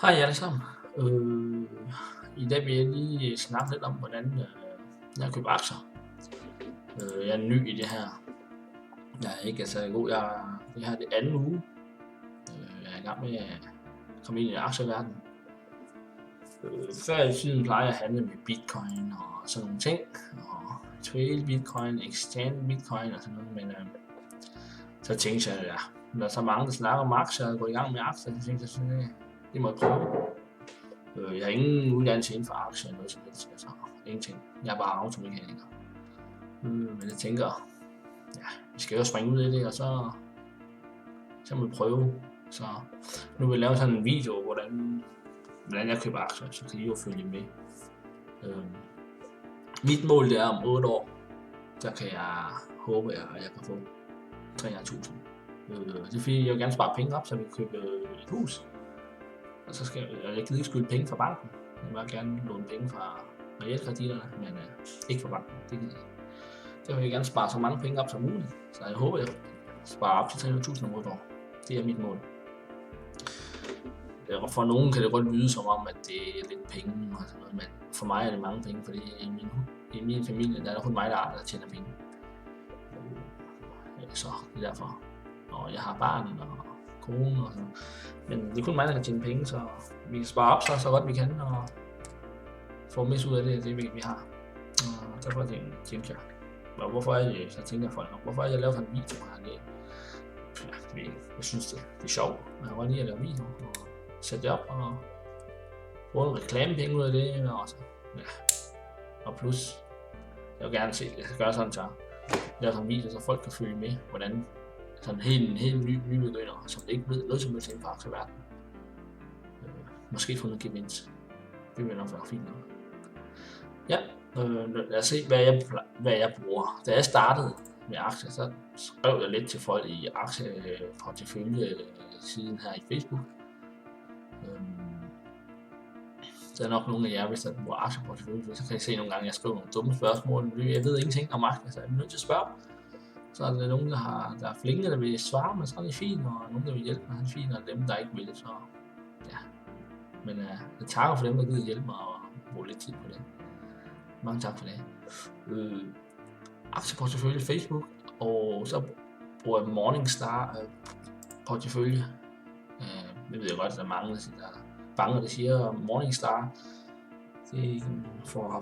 Hej alle sammen. I dag vil jeg lige snakke lidt om, hvordan jeg køber aktier. Jeg er ny i det her. Jeg er ikke så god. Det her er det anden uge. Jeg er i gang med at komme ind i aktieverdenen. Før i tiden plejer jeg at handle med bitcoin og sådan nogle ting. Og trade bitcoin, exchange bitcoin og sådan noget. Men så tænkte jeg, ja, der er så mange, der snakker om aktier og går i gang med aktier. Så tænkte jeg, det må jeg prøve. Jeg har ingen uddannelse inden for aktier eller noget som helst, altså ingenting. Jeg er bare automekaniker. Men jeg tænker, ja, vi skal jo springe ud i det, og så må vi prøve. Så nu vil jeg lave sådan en video, hvordan jeg køber aktier, så kan I jo følge med. Mit mål det er om 8 år, der kan jeg håbe, at jeg kan få 300.000. Det er fordi, jeg vil gerne spare penge op, så vi kan købe et hus. Og så skal jeg ikke skylde penge fra banken. Jeg vil gerne låne penge fra realkreditterne, men ikke fra banken. Det gider jeg ikke. Så vil jeg gerne spare så mange penge op som muligt. Så jeg håber, jeg sparer op til 300.000 om 8 år. Det er mit mål. For nogen kan det godt lyde som om, at det er lidt penge og sådan noget, men for mig er det mange penge, fordi i min familie der er der kun mig, der tjener penge. Så det er derfor. Og jeg har barn og kone og sådan. Men det er kun mig, der kan tjene penge, så vi kan spare op så godt vi kan og få mest ud af det vi har. Og derfor tænkte jeg, hvorfor er det, så tænker jeg hvorfor er jeg lavet sådan en video her? Jeg synes det er sjovt, men jeg var lige at lave video og sætte det op og få en reklamepenge ud af det og ja. Og plus, jeg vil gerne se, jeg skal gøre sådan, så lave sådan en video, så folk kan følge med, hvordan sådan en helt ny begynder, som ikke ved noget som helst inden for aktieverdenen. Måske få noget gevinst. Det vil nok være fint nok. Ja, lad os se, hvad jeg bruger. Da jeg startede med aktier, så skrev jeg lidt til folk i aktieportefølje-siden her i Facebook. Der er nok nogle af jer, hvis der bruger aktieportefølje, så kan I se nogle gange, at jeg skriver nogle dumme spørgsmål. Jeg ved ingenting om aktier, så jeg er nødt til at spørge. Så er der nogen, der er flinke, der vil svare, men så er det fint, og nogen, der vil hjælpe mig, er fint, og dem, der ikke vil, så ja. Men jeg takker for dem, der gider hjælpe mig og bruge lidt tid på det. Mange tak for det. Aktieportefølje Facebook, og så bruger jeg Morningstar portefølje. Det ved jeg godt, at der er mange, der siger Morningstar. Det får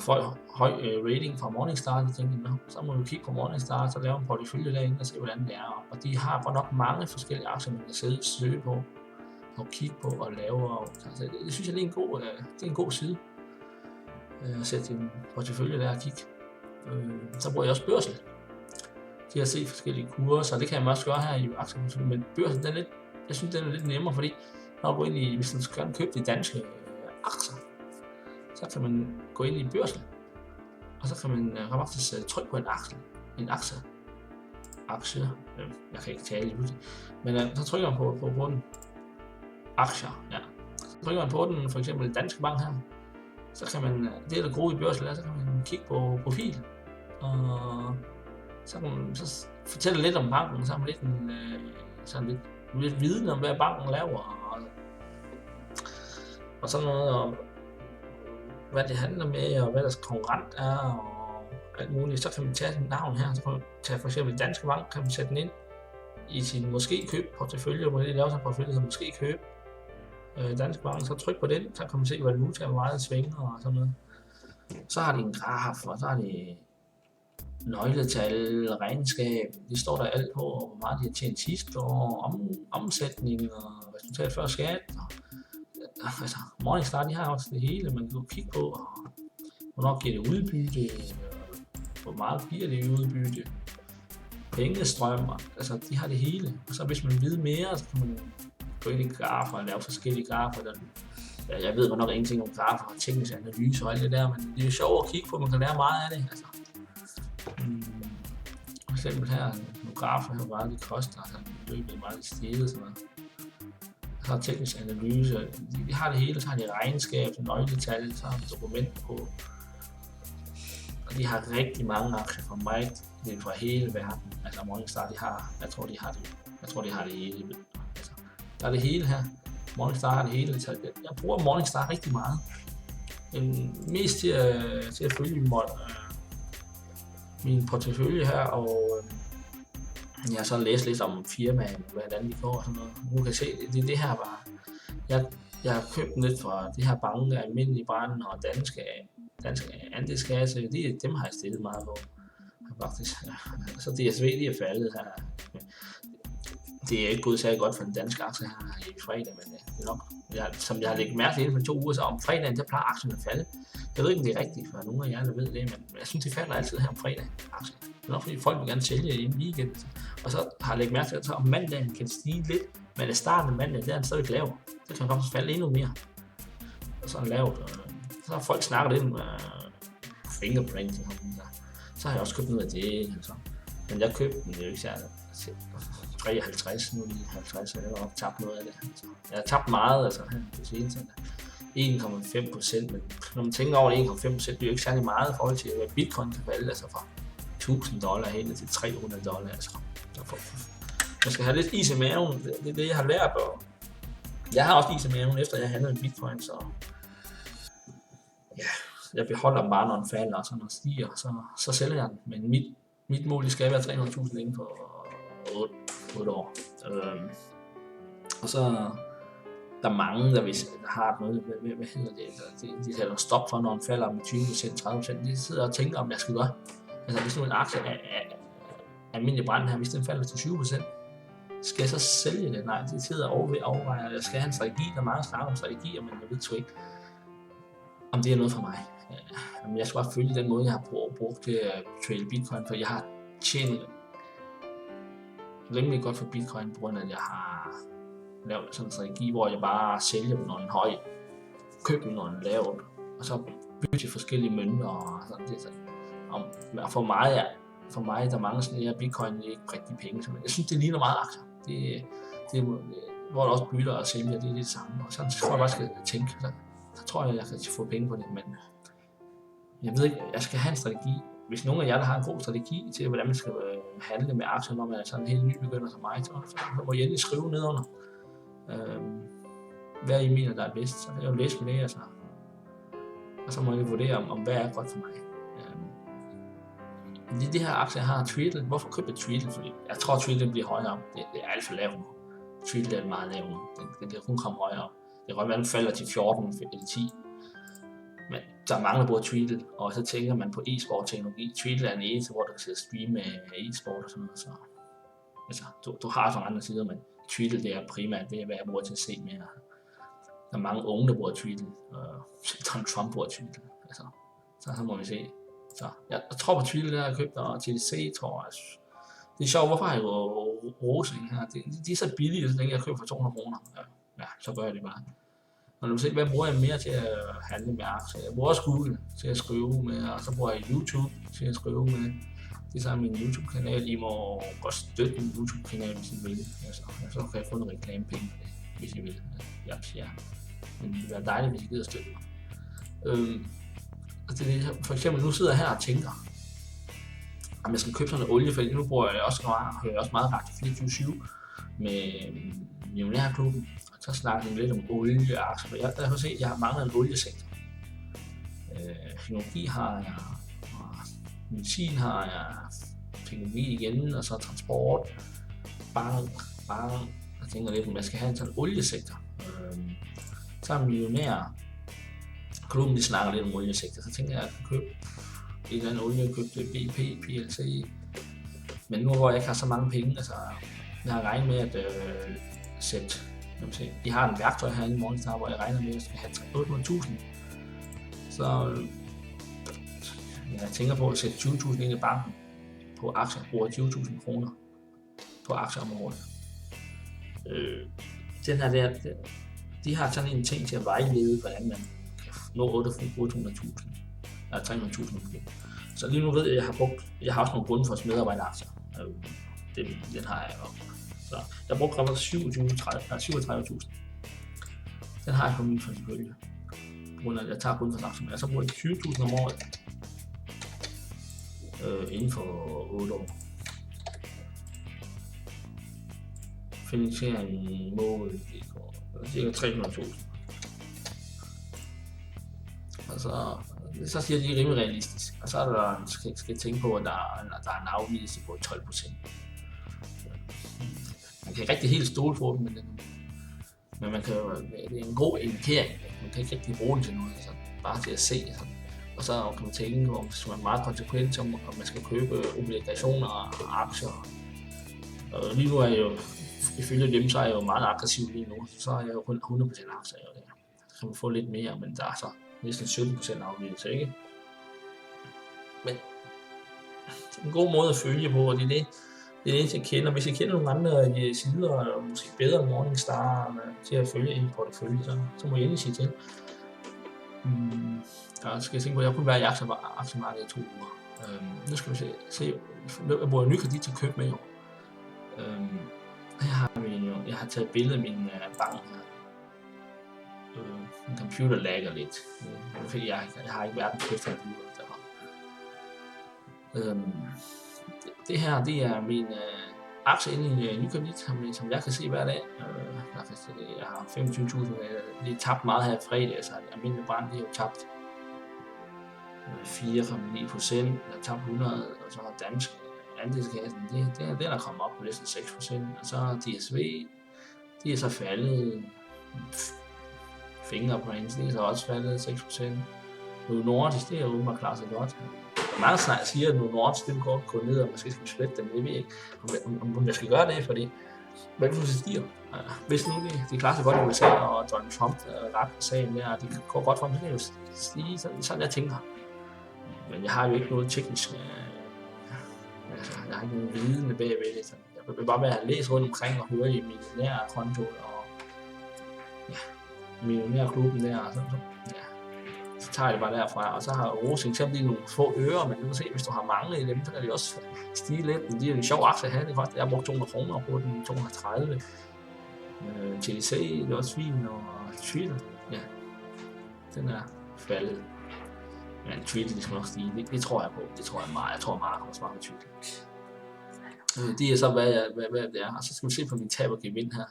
høj rating fra Morningstar, så tænker jeg, så må vi kigge på Morningstar, så lave en portefølje derinde og se, hvordan det er. Og de har godt nok mange forskellige aktier, man kan sidde og søge på og kigge på og lave. Så det synes jeg, det er en god side at sætte en portefølje der og kigge. Så bruger jeg også Børsen. De har set forskellige kurser, og det kan jeg også gøre her i aktieporteføljen, men Børsen, jeg synes, den er lidt nemmere, fordi når du går ind i, hvis du skal købe de danske aktier, så kan man gå ind i Børsen, og så kan man faktisk trykke på en aktie. Jeg kan ikke tale lige pludselig, men så trykker man på den aktier, ja. Så trykker man på den, for eksempel Danske Bank her, så kan man, det er det gode i Børsen, så kan man kigge på profil, og så kan man så fortælle lidt om banken, så har man lidt viden om, hvad banken laver, og sådan noget, og hvad det handler med, og hvad deres konkurrent er, og alt muligt. Så kan man tage sit navn her, så kan man tage for eksempel Danske Bank, kan man sætte den ind i sin måske køb portefølje, hvor det laver sig en portefølje, så måske køb Danske Bank, så tryk på den, så kan man se, hvad det nu tager, hvor meget det svinger og sådan noget. Så har de en graf, og så har de nøgletal, regnskab, det står der alt på, hvor meget de har tjent sidste år, omsætning og resultat før skat. Altså, Morningstar, de har også det hele, man kan kigge på, og hvornår giver det udbytte, hvor meget giver det udbytte, pengestrømmer, altså de har det hele. Og så hvis man vil vide mere, så kan man gå ind i grafer og lave forskellige grafer. Jeg ved nok ingenting om grafer og teknisk analyse og alt det der, men det er sjovt at kigge på, man kan lære meget af det. Altså. For eksempel her, nogle grafer her, hvor meget det koster, altså løbet meget i stedet, sådan noget. Så har teknisk analyse, de har det hele, så har de regnskab, nøgletal, så har de dokumenter på. Og de har rigtig mange aktier fra mig, det er fra hele verden. Altså Morningstar, jeg tror de har det hele. Altså, der er det hele her. Morningstar er det hele. Så jeg bruger Morningstar rigtig meget. Mest til at følge min portefølje her, og jeg har så læst lidt om firmaen, hvordan de går og sådan noget. Nu kan jeg se, det her var... Jeg har købt lidt fra de her banker, Almindelige Brand og danske andelskasse. Dem har jeg stillet meget på. Faktisk. Så DSV, de er faldet her. Det er ikke gået særlig godt for den danske aktie her i fredag, men det er nok, som jeg har lægget mærke til inden for 2 uger, så om fredagen, der plejer aktien at falde. Jeg ved ikke, om det er rigtigt, for nogle af jer, der ved det, men jeg synes, det falder altid her om fredag. Aktien. Det er nok, fordi folk vil gerne sælge i en weekend. Og så har jeg lægget mærke til, at så om mandagen kan stige lidt, men i starten af mandagen, der er den stadig lav. Så kan den faktisk falde endnu mere. Og så er den lavt. Så har folk snakket lidt om fingerprint. Så har jeg også købt noget af det. Altså. Men jeg købte den jo ikke særlig. 53, nu er det 50, så jeg har også tabt noget af det. Altså, jeg har tabt meget, altså her på seneste. 1,5%, men når man tænker over det, 1,5%, det er jo ikke særlig meget i forhold til, hvad bitcoin kan falde, altså fra $1.000 helt til $300, altså. Man skal have lidt is i maven, det er det, jeg har lært, og jeg har også is i maven, efter jeg handlede en bitcoin, så ja, jeg beholder dem bare, når den falder, og så når den stiger, så sælger jeg den, men mit mål skal være 300.000 inden for 8 år. Og så der er mange, der har noget, hvad hedder det, de sætter stop for, når den falder med 20%, 30%, de sidder og tænker, om jeg skal gøre. Altså hvis nu en aktie af Almindelig Brand her, hvis den falder til 20%, skal jeg så sælge det? Nej, det sidder og overvejer, jeg skal have en strategi, der er meget snakker om strategier, men jeg ved sgu ikke, om det er noget for mig. Jeg skal bare følge den måde, jeg har brugt til at trade bitcoin, for jeg har tjent rimelig godt for bitcoin, på grund af, at jeg har lavet sådan en strategi, hvor jeg bare sælger dem, når den er høj, køber dem, når den er lavt, og så bytte forskellige mønter og sådan det. Og for mig, der mangler sådan her bitcoin, det er ikke rigtig penge, så jeg synes, det ligner meget aktier. Det hvor der også bytter og sælger, det er det samme, og sådan tror jeg bare, skal tænke, så tror jeg kan få penge på det, men jeg ved ikke, jeg skal have en strategi. Hvis nogen af jer, der har en god strategi til, hvordan man skal handle med aktier, når man er sådan en helt ny begynder som mig, så må I endelig skrive nedenunder, hvad I mener, der er bedst. Så kan jeg jo læse med det, altså. Og så må jeg vurdere, om hvad er godt for mig. De her aktier, jeg har Tweedle. Hvorfor købte jeg Tweedle? Fordi jeg tror, Tweedle bliver højere. Det er alt for lavt nu. Tweedle er meget lavt nu. Den kan kun komme højere. Det kan godt være, den falder til 14 eller 10. Men der er mange, der bruger Tweedle, og så tænker man på e-sport-teknologi. Tweedle er den eneste, hvor du kan sidde og streame med e-sport og sådan noget. Så, altså, du har sådan andre sider, men Tweedle, det er primært det, hvad jeg bruger til at se mere. Der er mange unge, der bruger Tweedle, og Trump bruger Tweedle. Altså, så må vi se. Så jeg tror på Tweedle, der har købt, og TDC tror jeg. Det er sjovt, hvorfor har jeg jo Rosing her? De er så billige, så længe jeg køber for 200 kroner. Ja, så gør jeg det bare. Og du se, hvad bruger jeg mere til at handle med aktier? Jeg bruger også Google til at skrive med, og så bruger jeg YouTube til at skrive med. Det er sammen min YouTube-kanal. I må godt støtte min YouTube-kanal, hvis I vil. Altså, så kan jeg få en reklamepenge på det, hvis I vil. Ja. Men det vil være dejligt, hvis I gider støtte mig. For eksempel, nu sidder jeg her og tænker, om jeg skal købe sådan noget olie, for nu bruger jeg også meget Radio 24/7 med Millionærklubben. Så snakker vi lidt om olieaktier. Jeg kan se, at jeg har manglet en oliesektor. Teknologi har jeg, og medicin har jeg, teknologi igen, og så transport, bare jeg tænker lidt, om jeg skal have en sådan oliesektor. Så er Millionærklubben, de snakker lidt om oliesektor, så tænker jeg, at jeg kan købe en eller anden olie, jeg købte BP, PLC. Men nu hvor jeg ikke har så mange penge, altså jeg har regnet med at sætte, jeg har en værktøj herinde i Morningstar, hvor jeg regner med, at jeg skal have 800.000. Så jeg tænker på at sætte 20.000 ind i banken på aktier, bruger 20.000 kroner på aktieområdet. Den her de har sådan en ting til at vejlede, hvordan man kan nå 800.000 eller 300.000. Så lige nu ved jeg, at jeg har også nogle Grundfos medarbejderaktier. Den har jeg også. Så jeg brugte godt 37.000. Den har jeg på min portefølje. På grund af, at jeg tager Grundfos aktier. Så bruger jeg 20.000 om året inden for 8 år. Finansiering, mål, cirka 300.000. Og så siger de rimelig realistisk. Og så er der, skal tænke på, at der er en afvigelse på 12%. Man kan ikke rigtig helt stole på dem, men man kan jo, det er en god indikering. Man kan ikke rigtig bruge den til noget, altså, bare til at se. Altså. Og så kan man tænke, om man er meget konsekvent, om man skal købe obligationer og aktier. Og lige nu er jeg jo, ifølge dem, så er jeg jo meget aggressiv lige nu. Så er jeg jo kun 100% aktier. Så kan man få lidt mere, men der er så næsten 17% afvigelse, ikke? Men en god måde at følge på, og det er det, jeg kender. Hvis jeg kender nogle andre sider, og måske bedre Morningstar til at følge en portefølje, så må jeg endelig sige til. Jeg skal tænke på, at jeg kunne være i aktiemarkedet i 2 uger. Nu skal vi se. Jeg bruger NykRedit til at købe med i år. Jeg har taget billede af min bank her. Min computer lagger lidt. Jeg har ikke verdens bedste computer. Det her, det er min aktie inde i NykRedit, som jeg kan se hver dag. Jeg har 25.000. Det er tabt meget her i fredag, så almindelig brand, det er jo tabt 4,9%. Jeg har tabt 100, og så har dansk andelskassen, den er kommet op på næsten 6%. Og så har DSV, de er så faldet. Fingerprints, det er så også faldet 6%. Novo Nordisk, det er jo åbenbart klart sig godt. Mange siger, at Novo Nordisk, det vil godt gå ned, og måske skal vi splitte dem. Det ved jeg ikke, om jeg skal gøre det, fordi hvad hvis det stiger? Hvis nu de klarer sig godt i USA, og Donald Trump ret sagen der, og de går godt for dem, så kan det jo stige, sådan jeg tænker. Men jeg har jo ikke noget teknisk, jeg har ikke nogen vidende bagved det. Jeg vil bare være at læse rundt omkring og høre i millionærkonto og millionærklubben der, og så tager jeg det bare derfra, og så har Rosing eksempelvis nogle få ører, men du kan se, hvis du har mange i dem, så kan de også stige lidt. Men de er en sjov aktie at have, det koster. Jeg har brugt 200 kroner på den, 230. TDC, det er også fint, og Twitter, den er faldet. Men Twitter, det skal nok stige, det tror jeg på, det tror jeg meget, kommer smart med Twitter. Det er så, hvad det er, og så skal vi se på min tab og gevind her.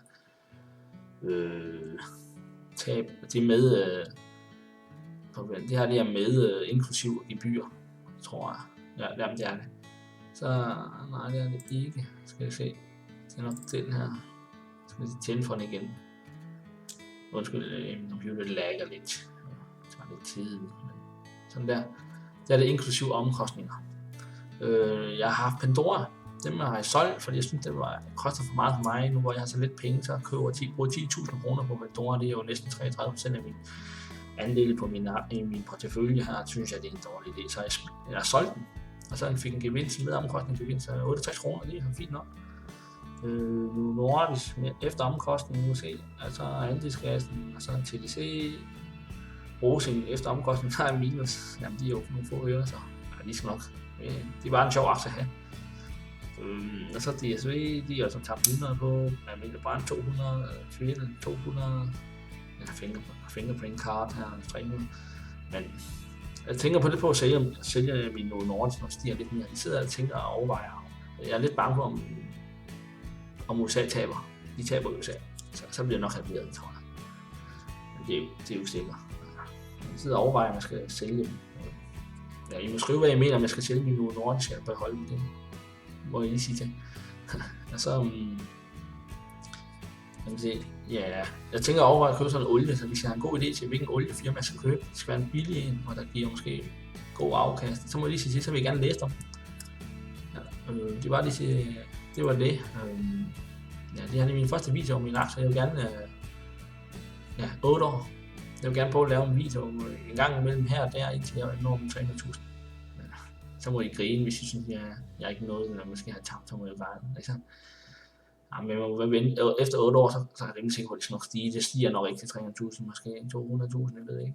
Tab, det er med... det her det er med inklusiv gebyr, tror jeg. Ja, det er det. Så nej, det er det ikke. Skal jeg se. Det er nok den her. Skal jeg tænde for den igen. Undskyld, min computer lagger lidt. Det tager lidt tid. Men sådan der. Der er det inklusiv omkostninger. Jeg har haft Pandora. Dem har jeg solgt, fordi jeg synes, det koster for meget for mig. Nu hvor jeg har så lidt penge, så bruger 10.000 kroner på Pandora. Det er jo næsten 33% af min andel på min portefølje her, synes jeg, det er en dårlig idé. Så jeg har solgt den, og så fik en gevinst med omkostningsgevinst, så 68 kroner, det er fint nok. Nu Nordisk efter omkostningen, måske, altså andelskassen, og så TDC, Rosing efter omkostningen, så er minus. Jamen, de er jo nogle få øre, så de skal nok. Det var en sjov aktie at have. Og så DSV, de har altså tabt 100 på, almindelig brand 200, Twitter 200, fingerprint card her, 300. Men jeg tænker på det på at sælge min Novo Nordisk, når det stiger lidt mere. Jeg sidder og tænker og overvejer. Jeg er lidt bange for, om USA taber. De taber USA. Så bliver jeg nok halveret, tror jeg. Men det er jo sikkert. Jeg sidder og overvejer, om jeg skal sælge dem. Ja, I må skrive, hvad I mener, om jeg skal sælge min Novo Nordisk, eller beholde dem. Det må I lige sige til. Og så... jeg tænker over at købe sådan en olie, så hvis jeg har en god idé til, hvilken oliefirma jeg skal købe, det skal være en billig en, og der giver måske god afkast, så må jeg lige sige til, så vil jeg gerne læse dem. Det var det. Det her er min første video om min aktie, jeg vil gerne, 8 år. Jeg vil gerne prøve at lave en video en gang imellem her og der, indtil jeg når med 300.000. Så må I grine, hvis I synes, jeg ikke nåede, eller måske har tabt, så må jeg bare, liksom. Ja, men efter 8 år, så er det rimelig sikkert, at det skal nok stige. Det stiger nok ikke til 300.000, måske 200.000, jeg ved ikke.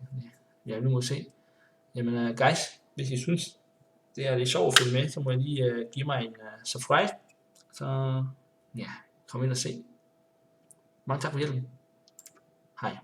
Ja, nu må vi se. Jamen, guys, hvis I synes, det er lidt sjovt at følge med, så må I lige give mig en subscribe. Så kom ind og se. Mange tak for hjælpen. Hej.